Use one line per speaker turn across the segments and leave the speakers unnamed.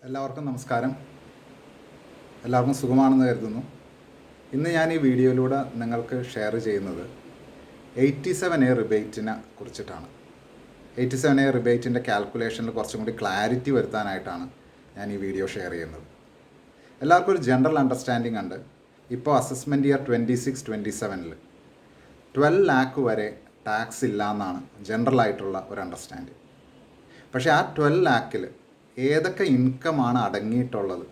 എല്ലാവർക്കും നമസ്കാരം. എല്ലാവർക്കും സുഖമാണെന്ന് കരുതുന്നു. ഇന്ന് ഞാൻ ഈ വീഡിയോയിലൂടെ നിങ്ങൾക്ക് ഷെയർ ചെയ്യുന്നത് 87A റിബേറ്റിനെ കുറിച്ചിട്ടാണ്. 87A റിബേറ്റിൻ്റെ കാൽക്കുലേഷനിൽ കുറച്ചും കൂടി ക്ലാരിറ്റി വരുത്താനായിട്ടാണ് ഞാൻ ഈ വീഡിയോ ഷെയർ ചെയ്യുന്നത്. എല്ലാവർക്കും ഒരു ജനറൽ അണ്ടർസ്റ്റാൻഡിംഗ് ഉണ്ട്. ഇപ്പോൾ അസസ്മെൻറ്റ് ഇയർ 26-27 12 lakh വരെ ടാക്സ് ഇല്ല എന്നാണ് ജനറലായിട്ടുള്ള ഒരു അണ്ടർസ്റ്റാൻഡിങ്. പക്ഷേ ആ 12 lakh ഏതൊക്കെ ഇൻകമാണ് അടങ്ങിയിട്ടുള്ളത്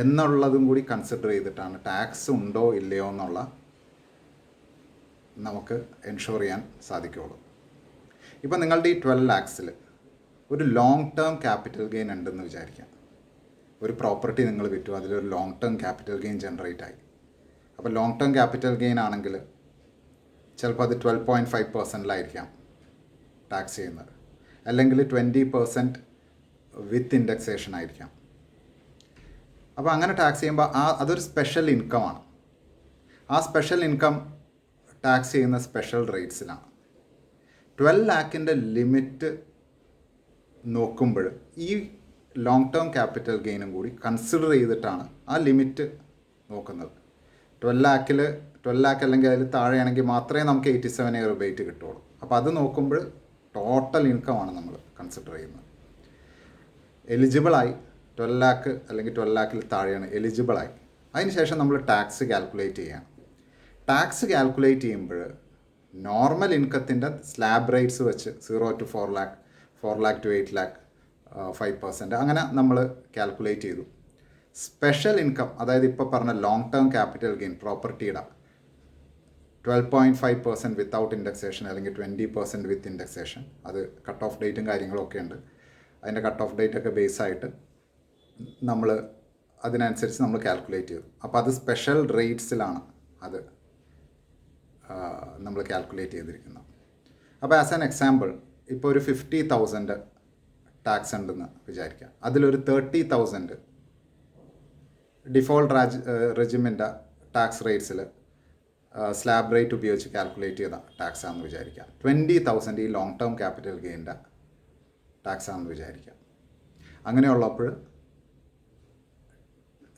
എന്നുള്ളതും കൂടി കൺസിഡർ ചെയ്തിട്ടാണ് ടാക്സ് ഉണ്ടോ ഇല്ലയോ എന്നുള്ള നമുക്ക് എൻഷുർ ചെയ്യാൻ സാധിക്കുകയുള്ളൂ. ഇപ്പോൾ നിങ്ങളുടെ ഈ 12 lakhs ഒരു ലോങ് ടേം ക്യാപിറ്റൽ ഗെയിൻ ഉണ്ടെന്ന് വിചാരിക്കാം. ഒരു പ്രോപ്പർട്ടി നിങ്ങൾ വിറ്റു, അതിലൊരു long term capital gain generate ആയി. അപ്പോൾ ലോങ് ടേം ക്യാപിറ്റൽ ഗെയിൻ ആണെങ്കിൽ ചിലപ്പോൾ അത് 12.5% ടാക്സ് ചെയ്യുന്നത്, അല്ലെങ്കിൽ 20% വിത്ത് ഇൻഡെക്സേഷൻ ആയിരിക്കാം. അപ്പോൾ അങ്ങനെ ടാക്സ് ചെയ്യുമ്പോൾ അതൊരു സ്പെഷ്യൽ ഇൻകമാണ്. ആ സ്പെഷ്യൽ ഇൻകം ടാക്സ് ചെയ്യുന്ന സ്പെഷ്യൽ റേറ്റ്സിലാണ്. 12 lakh ലിമിറ്റ് നോക്കുമ്പോൾ ഈ ലോങ് ടേം ക്യാപിറ്റൽ ഗെയിനും കൂടി കൺസിഡർ ചെയ്തിട്ടാണ് ആ ലിമിറ്റ് നോക്കുന്നത്. 12 lakh അല്ലെങ്കിൽ അതിൽ താഴെയാണെങ്കിൽ മാത്രമേ നമുക്ക് 87A റിബേറ്റ് കിട്ടുള്ളൂ. അപ്പോൾ അത് നോക്കുമ്പോൾ ടോട്ടൽ ഇൻകമാണ് നമ്മൾ കൺസിഡർ ചെയ്യുന്നത്. എലിജിബിളായി 12 lakh അല്ലെങ്കിൽ 12 lakh താഴെയാണ് എലിജിബിളായി. അതിനുശേഷം നമ്മൾ ടാക്സ് കാൽക്കുലേറ്റ് ചെയ്യണം. ടാക്സ് കാൽക്കുലേറ്റ് ചെയ്യുമ്പോൾ നോർമൽ ഇൻകത്തിൻ്റെ സ്ലാബ് റേറ്റ്സ് വെച്ച് 0 to 4 lakh, 4 lakh to 8 lakh, 5% അങ്ങനെ നമ്മൾ കാൽക്കുലേറ്റ് ചെയ്തു. സ്പെഷ്യൽ ഇൻകം, അതായത് ഇപ്പോൾ പറഞ്ഞ ലോങ് ടേം ക്യാപിറ്റൽ ഗെയിൻ പ്രോപ്പർട്ടിയുടെ 12.5% വിത്തൗട്ട് ഇൻഡെക്സേഷൻ അല്ലെങ്കിൽ 20% വിത്ത് ഇൻഡെക്സേഷൻ, അത് കട്ട് ഓഫ് ഡേറ്റും കാര്യങ്ങളൊക്കെ ഉണ്ട്. അതിൻ്റെ കട്ട് ഓഫ് ഡേറ്റ് ഒക്കെ ബേസായിട്ട് നമ്മൾ അതിനനുസരിച്ച് നമ്മൾ കാൽക്കുലേറ്റ് ചെയ്തു. അപ്പോൾ അത് സ്പെഷ്യൽ റേറ്റ്സിലാണ് അത് നമ്മൾ കാൽക്കുലേറ്റ് ചെയ്തിരിക്കുന്നത്. അപ്പോൾ ആസ് ആൻ എക്സാമ്പിൾ, ഇപ്പോൾ ഒരു 50,000 ടാക്സ് ഉണ്ടെന്ന് വിചാരിക്കാം. അതിലൊരു 30,000 ഡിഫോൾട്ട് റെജിമിൻ്റെ ടാക്സ് റേറ്റ്സിൽ സ്ലാബ് റേറ്റ് ഉപയോഗിച്ച് കാൽക്കുലേറ്റ് ചെയ്ത ടാക്സ് ആണെന്ന് വിചാരിക്കാം. 20,000 ഈ ലോങ് ടേം ക്യാപിറ്റൽ ഗെയിൻ്റെ ടാക്സ് ആണെന്ന് വിചാരിക്കാം. അങ്ങനെയുള്ളപ്പോൾ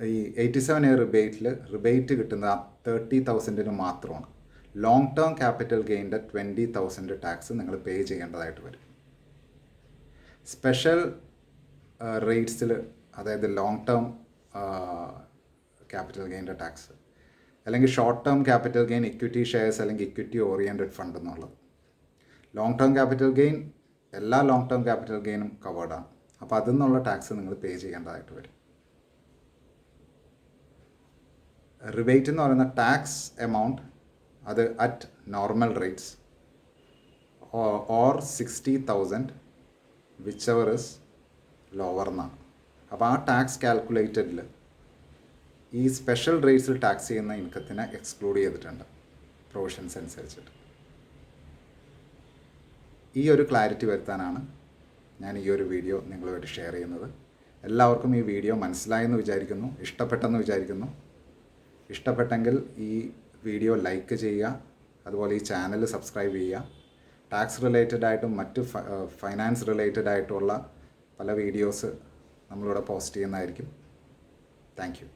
ഈ 87A റിബേറ്റ് കിട്ടുന്ന 30,000 മാത്രമാണ്. ലോങ് ടേം ക്യാപിറ്റൽ ഗെയിൻ്റെ 20,000 ടാക്സ് നിങ്ങൾ പേ ചെയ്യേണ്ടതായിട്ട് വരും. സ്പെഷ്യൽ റേറ്റ്സിൽ, അതായത് ലോങ് ടേം ക്യാപിറ്റൽ ഗെയിൻ്റെ ടാക്സ്, അല്ലെങ്കിൽ short term capital gain equity shares അല്ലെങ്കിൽ ഇക്വിറ്റി ഓറിയൻറ്റഡ് ഫണ്ട് എന്നുള്ളത്. ലോങ് ടേം ക്യാപിറ്റൽ ഗെയിൻ എല്ലാ ലോങ് ടേം ക്യാപിറ്റൽ ഗെയിനും കവേർഡാണ്. അപ്പോൾ അതിൽ നിന്നുള്ള ടാക്സ് നിങ്ങൾ പേ ചെയ്യേണ്ടതായിട്ട് വരും. റിബേറ്റ് എന്ന് പറയുന്ന ടാക്സ് എമൗണ്ട് അത് at normal rates or 60,000 which ever is lower എന്നാണ്. അപ്പോൾ ആ ടാക്സ് കാൽക്കുലേറ്റഡിൽ ഈ സ്പെഷ്യൽ റേറ്റ്സിൽ ടാക്സ് ചെയ്യുന്ന ഇൻകത്തിനെ എക്സ്ക്ലൂഡ് ചെയ്തിട്ടുണ്ട് പ്രൊവിഷൻസ് അനുസരിച്ചിട്ട്. ഈ ഒരു ക്ലാരിറ്റി വരുത്താനാണ് ഞാൻ ഈ ഒരു വീഡിയോ നിങ്ങളുമായിട്ട് ഷെയർ ചെയ്യുന്നത്. എല്ലാവർക്കും ഈ വീഡിയോ മനസ്സിലായെന്ന് വിചാരിക്കുന്നു, ഇഷ്ടപ്പെട്ടെന്ന് വിചാരിക്കുന്നു. ഇഷ്ടപ്പെട്ടെങ്കിൽ ഈ വീഡിയോ ലൈക്ക് ചെയ്യുക, അതുപോലെ ഈ ചാനൽ സബ്സ്ക്രൈബ് ചെയ്യുക. ടാക്സ് റിലേറ്റഡ് ആയിട്ടും മറ്റ് ഫൈനാൻസ് റിലേറ്റഡ് ആയിട്ടുള്ള പല വീഡിയോസ് നമ്മളിവിടെ പോസ്റ്റ് ചെയ്യുന്നതായിരിക്കും. Thank you.